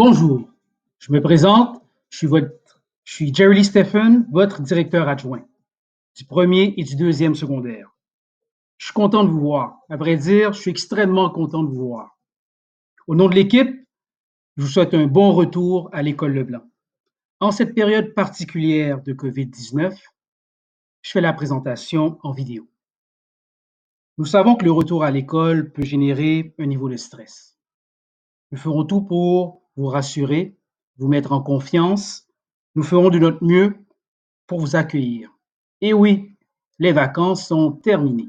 Bonjour, je me présente, je suis Jerry Lee Stephen, votre directeur adjoint du premier et du deuxième secondaire. Je suis content de vous voir. À vrai dire, je suis extrêmement content de vous voir. Au nom de l'équipe, je vous souhaite un bon retour à l'école Leblanc. En cette période particulière de COVID-19, je fais la présentation en vidéo. Nous savons que le retour à l'école peut générer un niveau de stress. Nous ferons tout pour vous rassurer, vous mettre en confiance. Nous ferons de notre mieux pour vous accueillir. Et oui, les vacances sont terminées.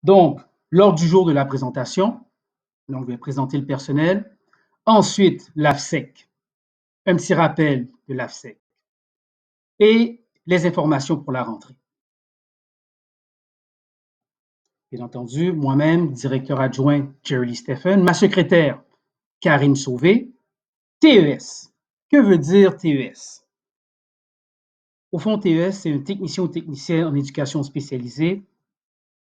Donc, lors du jour de la présentation, je vais présenter le personnel. Ensuite, l'AFSEC, un petit rappel de l'AFSEC et les informations pour la rentrée. Bien entendu, moi-même, directeur adjoint Jerry Lee Stephen, ma secrétaire Karine Sauvé, TES. Que veut dire TES? Au fond, TES, c'est un technicien ou technicien en éducation spécialisée.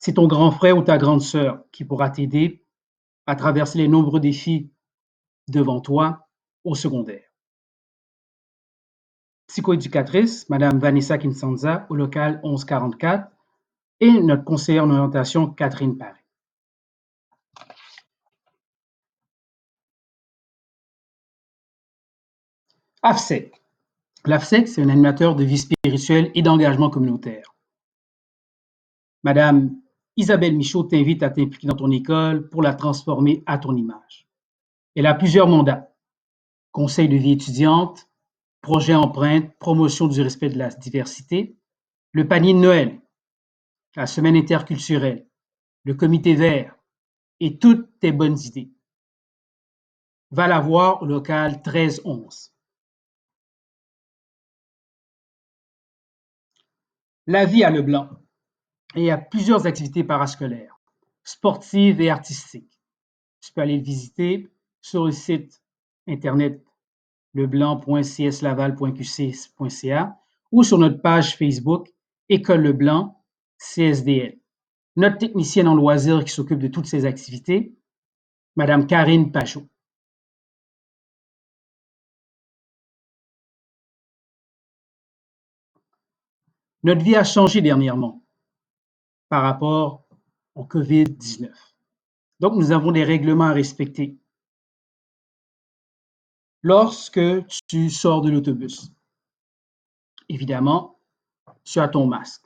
C'est ton grand frère ou ta grande sœur qui pourra t'aider à traverser les nombreux défis devant toi au secondaire. Psychoéducatrice, Madame Vanessa Kinsanza, au local 1144, et notre conseillère en orientation, Catherine Paré. AFSEC. L'AFSEC, c'est un animateur de vie spirituelle et d'engagement communautaire. Madame Isabelle Michaud t'invite à t'impliquer dans ton école pour la transformer à ton image. Elle a plusieurs mandats. Conseil de vie étudiante, projet empreinte, promotion du respect de la diversité, le panier de Noël, la semaine interculturelle, le comité vert et toutes tes bonnes idées. Va la voir au local 1311. La vie à Leblanc. Il y a plusieurs activités parascolaires, sportives et artistiques. Tu peux aller le visiter sur le site internet leblanc.cslaval.qc.ca ou sur notre page Facebook École Leblanc CSDL. Notre technicienne en loisirs qui s'occupe de toutes ces activités, Madame Karine Pajot. Notre vie a changé dernièrement par rapport au COVID-19. Donc, nous avons des règlements à respecter. Lorsque tu sors de l'autobus, évidemment, tu as ton masque.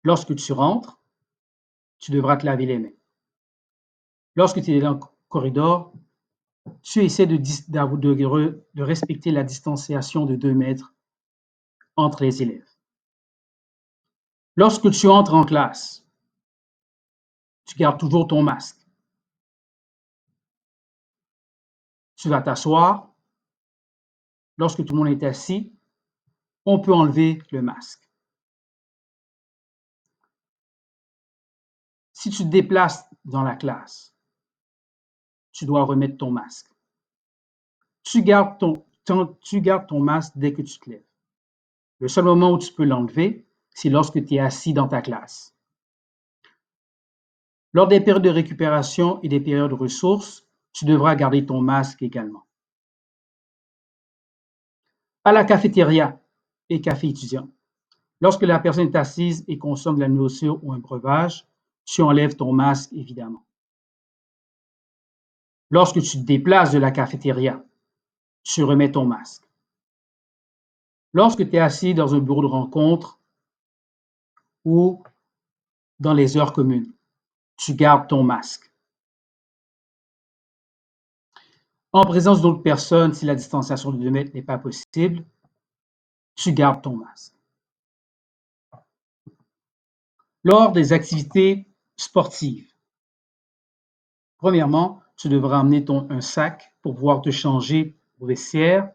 Lorsque tu rentres, tu devras te laver les mains. Lorsque tu es dans le corridor, tu essaies de respecter la distanciation de 2 mètres entre les élèves. Lorsque tu entres en classe, tu gardes toujours ton masque. Tu vas t'asseoir. Lorsque tout le monde est assis, on peut enlever le masque. Si tu te déplaces dans la classe, tu dois remettre ton masque. Tu gardes ton masque dès que tu te lèves. Le seul moment où tu peux l'enlever, c'est lorsque tu es assis dans ta classe. Lors des périodes de récupération et des périodes de ressources, tu devras garder ton masque également. À la cafétéria et café étudiant, lorsque la personne est assise et consomme de la nourriture ou un breuvage, tu enlèves ton masque évidemment. Lorsque tu te déplaces de la cafétéria, tu remets ton masque. Lorsque tu es assis dans un bureau de rencontre ou dans les heures communes, tu gardes ton masque. En présence d'autres personnes, si la distanciation de 2 mètres n'est pas possible, tu gardes ton masque. Lors des activités sportives, premièrement, tu devras emmener un sac pour pouvoir te changer au vestiaire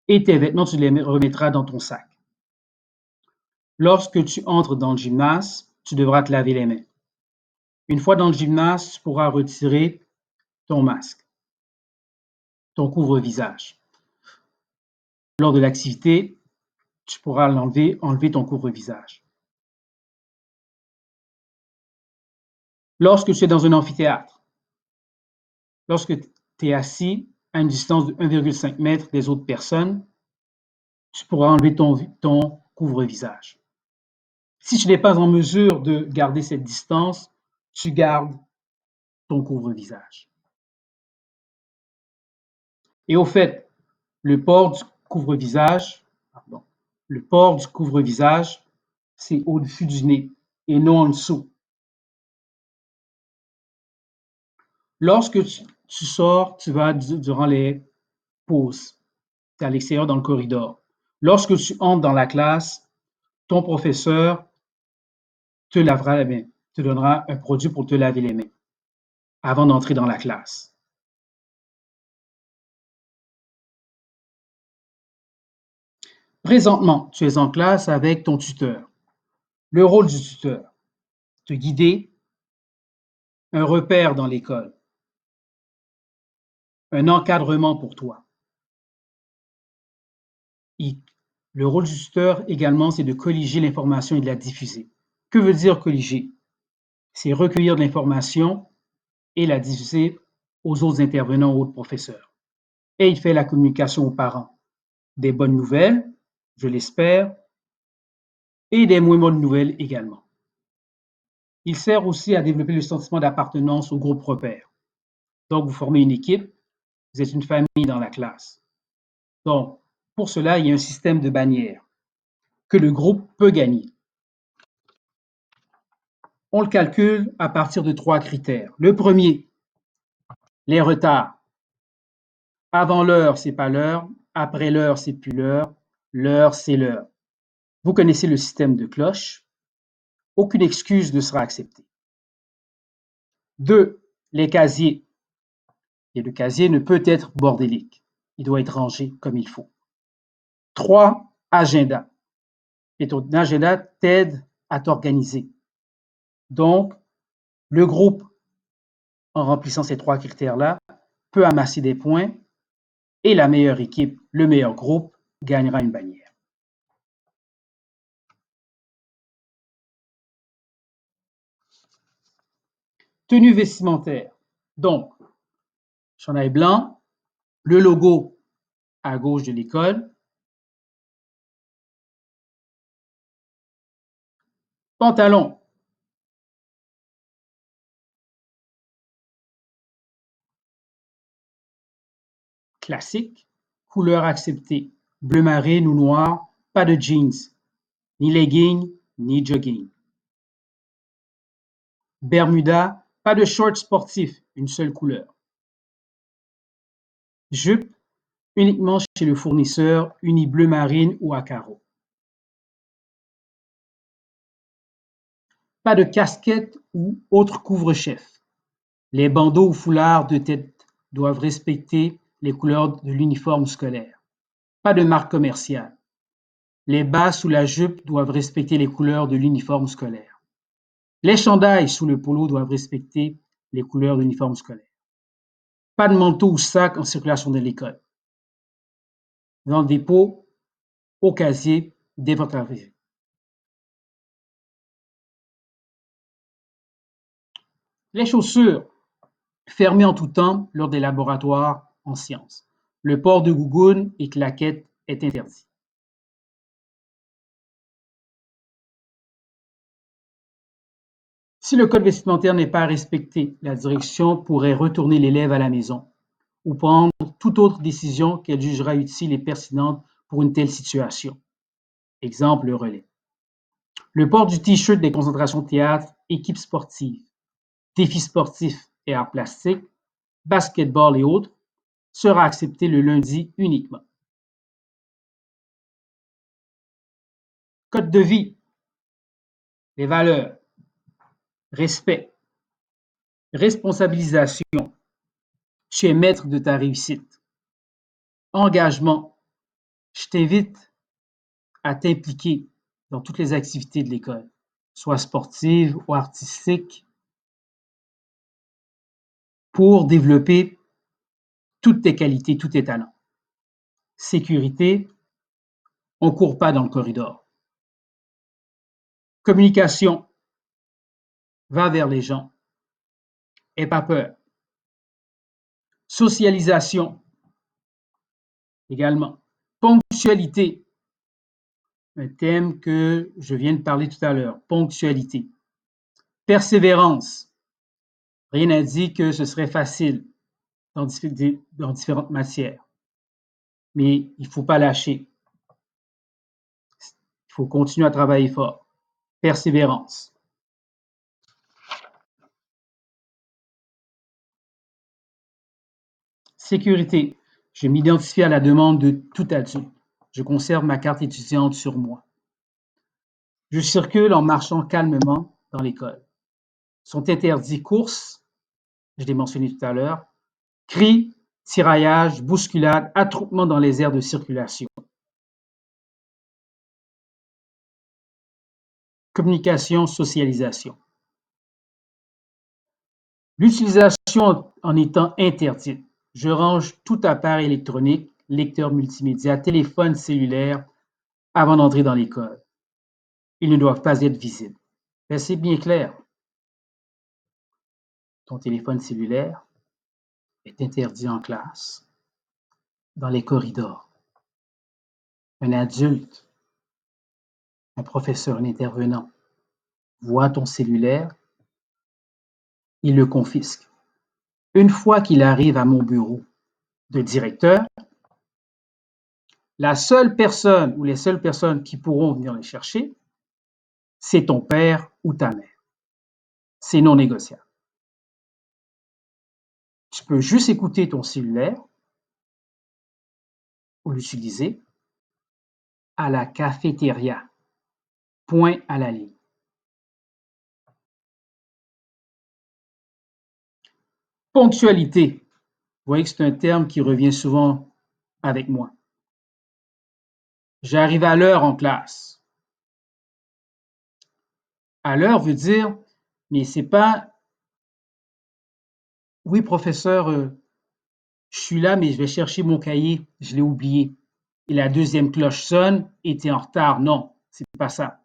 et tes vêtements, tu les remettras dans ton sac. Lorsque tu entres dans le gymnase, tu devras te laver les mains. Une fois dans le gymnase, tu pourras retirer ton masque, ton couvre-visage. Lors de l'activité, tu pourras enlever ton couvre-visage. Lorsque tu es dans un amphithéâtre, lorsque tu es assis à une distance de 1,5 mètre des autres personnes, tu pourras enlever ton couvre-visage. Si tu n'es pas en mesure de garder cette distance, tu gardes ton couvre-visage. Et au fait, le port du couvre-visage, le port du couvre-visage, c'est au-dessus du nez et non en dessous. Lorsque tu sors, tu vas durant les pauses, tu es à l'extérieur dans le corridor. Lorsque tu entres dans la classe, ton professeur te lavera les mains, te donnera un produit pour te laver les mains avant d'entrer dans la classe. Présentement, tu es en classe avec ton tuteur. Le rôle du tuteur, te guider, un repère dans l'école, un encadrement pour toi. Le rôle du tuteur également, c'est de colliger l'information et de la diffuser. Que veut dire colliger? C'est recueillir de l'information et la diffuser aux autres intervenants, aux autres professeurs. Et il fait la communication aux parents. Des bonnes nouvelles, je l'espère, et des moins bonnes nouvelles également. Il sert aussi à développer le sentiment d'appartenance au groupe repère. Donc, vous formez une équipe, vous êtes une famille dans la classe. Donc, pour cela, il y a un système de bannières que le groupe peut gagner. On le calcule à partir de 3 critères. Le premier, les retards. Avant l'heure, c'est pas l'heure. Après l'heure, c'est plus l'heure. L'heure, c'est l'heure. Vous connaissez le système de cloche. Aucune excuse ne sera acceptée. 2, les casiers. Et le casier ne peut être bordélique. Il doit être rangé comme il faut. 3, agenda. Et ton agenda t'aide à t'organiser. Donc, le groupe, en remplissant ces 3 critères-là, peut amasser des points et la meilleure équipe, le meilleur groupe, gagnera une bannière. Tenue vestimentaire. Donc, chandail blanc, le logo à gauche de l'école, pantalon classique, couleur acceptée, bleu marine ou noir, pas de jeans, ni leggings, ni jogging. Bermuda, pas de shorts sportifs, une seule couleur. Jupe, uniquement chez le fournisseur, uni bleu marine ou à carreaux. Pas de casquette ou autre couvre-chef. Les bandeaux ou foulards de tête doivent respecter les couleurs de l'uniforme scolaire. Pas de marque commerciale. Les bas sous la jupe doivent respecter les couleurs de l'uniforme scolaire. Les chandails sous le polo doivent respecter les couleurs de l'uniforme scolaire. Pas de manteau ou sac en circulation de l'école. Dans le dépôt, au casier, dès votre arrivée. Les chaussures, fermées en tout temps lors des laboratoires en sciences. Le port de gougounes et claquettes est interdit. Si le code vestimentaire n'est pas respecté, la direction pourrait retourner l'élève à la maison ou prendre toute autre décision qu'elle jugera utile et pertinente pour une telle situation. Exemple, le relais. Le port du T-shirt des concentrations théâtre, équipes sportives, défis sportifs et arts plastiques, basketball et autres sera accepté le lundi uniquement. Code de vie, les valeurs, respect, responsabilisation, tu es maître de ta réussite. Engagement, je t'invite à t'impliquer dans toutes les activités de l'école, soit sportives ou artistiques, pour développer toutes tes qualités, tous tes talents. Sécurité, on ne court pas dans le corridor. Communication, va vers les gens. Aie pas peur. Socialisation également. Ponctualité, un thème que je viens de parler tout à l'heure. Ponctualité. Persévérance. Rien n'a dit que ce serait facile dans différentes matières, mais il ne faut pas lâcher. Il faut continuer à travailler fort. Persévérance. Sécurité. Je m'identifie à la demande de tout adulte. Je conserve ma carte étudiante sur moi. Je circule en marchant calmement dans l'école. Sont interdits courses, je l'ai mentionné tout à l'heure, cris, tiraillage, bousculade, attroupement dans les aires de circulation. Communication, socialisation. L'utilisation en étant interdite. Je range tout appareil électronique, lecteur multimédia, téléphone cellulaire avant d'entrer dans l'école. Ils ne doivent pas être visibles. Mais c'est bien clair. Ton téléphone cellulaire est interdit en classe, dans les corridors. Un adulte, un professeur, un intervenant voit ton cellulaire, il le confisque. Une fois qu'il arrive à mon bureau de directeur, la seule personne ou les seules personnes qui pourront venir le chercher, c'est ton père ou ta mère. C'est non négociable. Tu peux juste écouter ton cellulaire ou l'utiliser à la cafétéria. Point à la ligne. Ponctualité. Vous voyez que c'est un terme qui revient souvent avec moi. J'arrive à l'heure en classe. À l'heure veut dire, mais c'est pas, oui, professeur, je suis là, mais je vais chercher mon cahier, je l'ai oublié. Et la deuxième cloche sonne et tu es en retard. Non, c'est pas ça.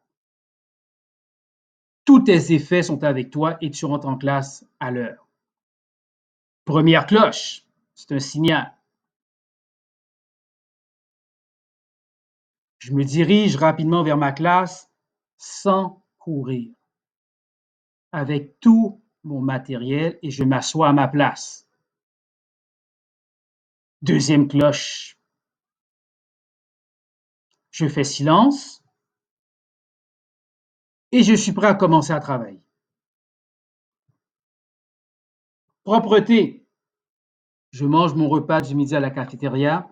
Tous tes effets sont avec toi et tu rentres en classe à l'heure. Première cloche, c'est un signal. Je me dirige rapidement vers ma classe sans courir, avec tout mon matériel et je m'assois à ma place. Deuxième cloche, je fais silence et je suis prêt à commencer à travailler. Propreté, je mange mon repas du midi à la cafétéria.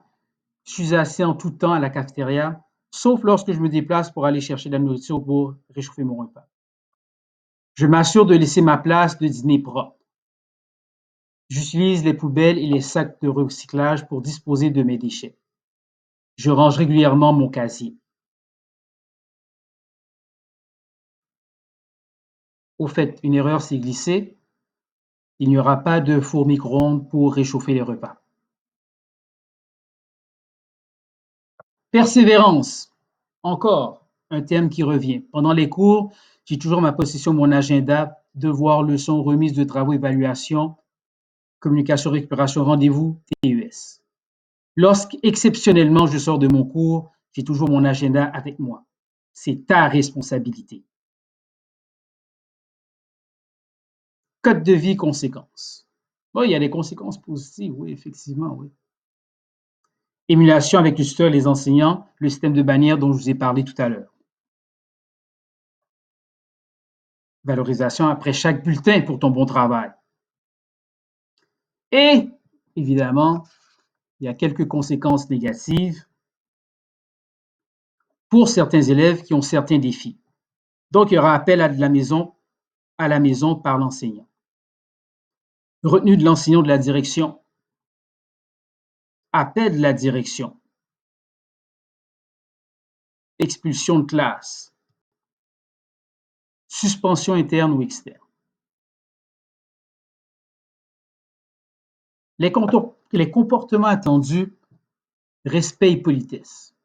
Je suis assis en tout temps à la cafétéria, sauf lorsque je me déplace pour aller chercher de la nourriture pour réchauffer mon repas. Je m'assure de laisser ma place de dîner propre. J'utilise les poubelles et les sacs de recyclage pour disposer de mes déchets. Je range régulièrement mon casier. Au fait, une erreur s'est glissée. Il n'y aura pas de four micro-ondes pour réchauffer les repas. Persévérance. Encore un thème qui revient. Pendant les cours, j'ai toujours ma possession mon agenda, devoirs, leçons, remise de travaux, évaluation, communication, récupération, rendez-vous, TES. Lorsqu'exceptionnellement je sors de mon cours, j'ai toujours mon agenda avec moi. C'est ta responsabilité. Code de vie, conséquences. Bon, il y a des conséquences positives, oui, effectivement, oui. Émulation avec le tuteur et les enseignants, le système de bannière dont je vous ai parlé tout à l'heure. Valorisation après chaque bulletin pour ton bon travail. Et, évidemment, il y a quelques conséquences négatives pour certains élèves qui ont certains défis. Donc, il y aura appel à la maison par l'enseignant. Retenue de l'enseignant de la direction. Appel de la direction. Expulsion de classe. Suspension interne ou externe. Les comportements attendus, respect et politesse.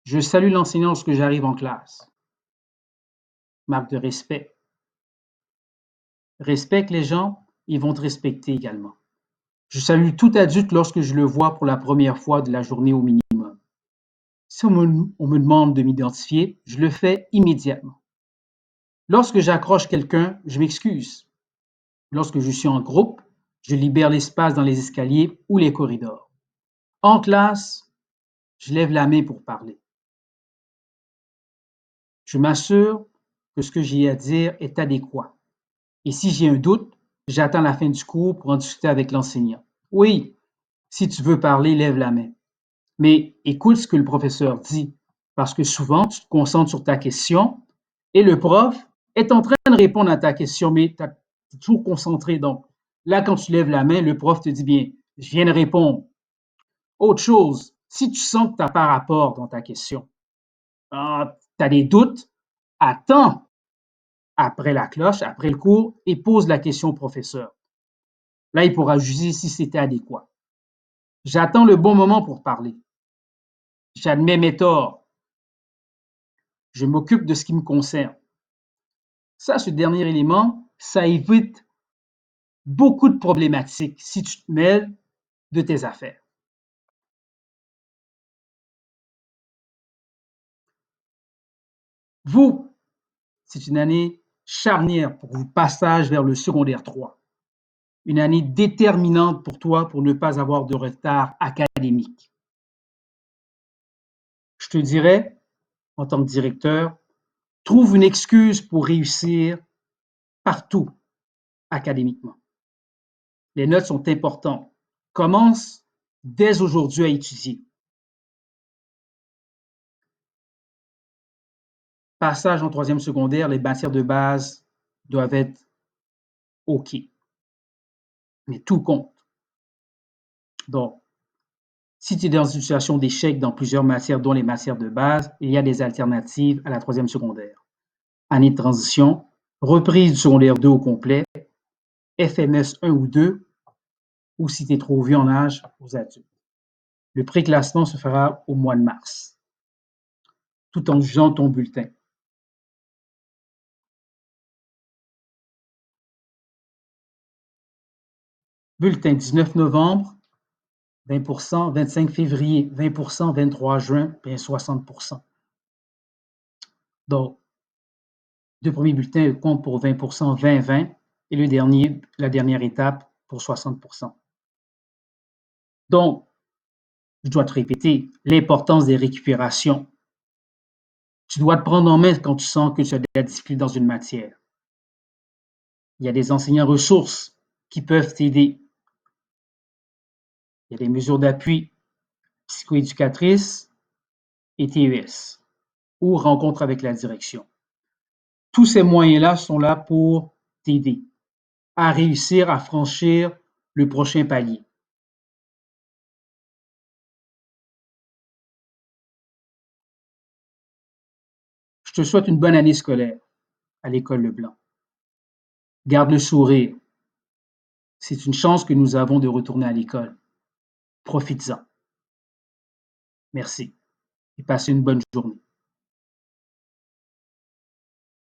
Je salue l'enseignant lorsque j'arrive en classe. Marque de respect. Respecte les gens, ils vont te respecter également. Je salue tout adulte lorsque je le vois pour la première fois de la journée au minimum. Si on me demande de m'identifier, je le fais immédiatement. Lorsque j'accroche quelqu'un, je m'excuse. Lorsque je suis en groupe, je libère l'espace dans les escaliers ou les corridors. En classe, je lève la main pour parler. Je m'assure que ce que j'ai à dire est adéquat. Et si j'ai un doute, j'attends la fin du cours pour en discuter avec l'enseignant. Oui, si tu veux parler, lève la main. Mais écoute ce que le professeur dit, parce que souvent, tu te concentres sur ta question et le prof est en train de répondre à ta question, mais tu es toujours concentré. Donc, là, quand tu lèves la main, le prof te dit bien, je viens de répondre. Autre chose, si tu sens que tu n'as pas rapport dans ta question, tu as des doutes, attends après la cloche, après le cours, et pose la question au professeur. Là, il pourra juger si c'était adéquat. J'attends le bon moment pour parler. J'admets mes torts. Je m'occupe de ce qui me concerne. Ça, ce dernier élément, ça évite beaucoup de problématiques si tu te mêles de tes affaires. Vous, c'est une année charnière pour votre passage vers le secondaire 3. Une année déterminante pour toi pour ne pas avoir de retard académique. Je te dirais, en tant que directeur, trouve une excuse pour réussir partout académiquement. Les notes sont importantes. Commence dès aujourd'hui à étudier. Passage en troisième secondaire, les matières de base doivent être OK. Mais tout compte. Donc, si tu es dans une situation d'échec dans plusieurs matières, dont les matières de base, il y a des alternatives à la troisième secondaire. Année de transition, reprise du secondaire 2 au complet, FMS 1 ou 2, ou si tu es trop vieux en âge, aux adultes. Le préclassement se fera au mois de mars, tout en jugeant ton bulletin. Bulletin 19 novembre, 20%, 25 février, 20%, 23 juin, bien 60%. Donc, deux premiers bulletins comptent pour 20%, 20-20, et le dernier, la dernière étape, pour 60%. Donc, je dois te répéter l'importance des récupérations. Tu dois te prendre en main quand tu sens que tu as de la difficulté dans une matière. Il y a des enseignants ressources qui peuvent t'aider. Il y a des mesures d'appui psychoéducatrices et TES ou rencontre avec la direction. Tous ces moyens-là sont là pour t'aider à réussir à franchir le prochain palier. Je te souhaite une bonne année scolaire à l'école Leblanc. Garde le sourire. C'est une chance que nous avons de retourner à l'école. Profites-en. Merci et passez une bonne journée.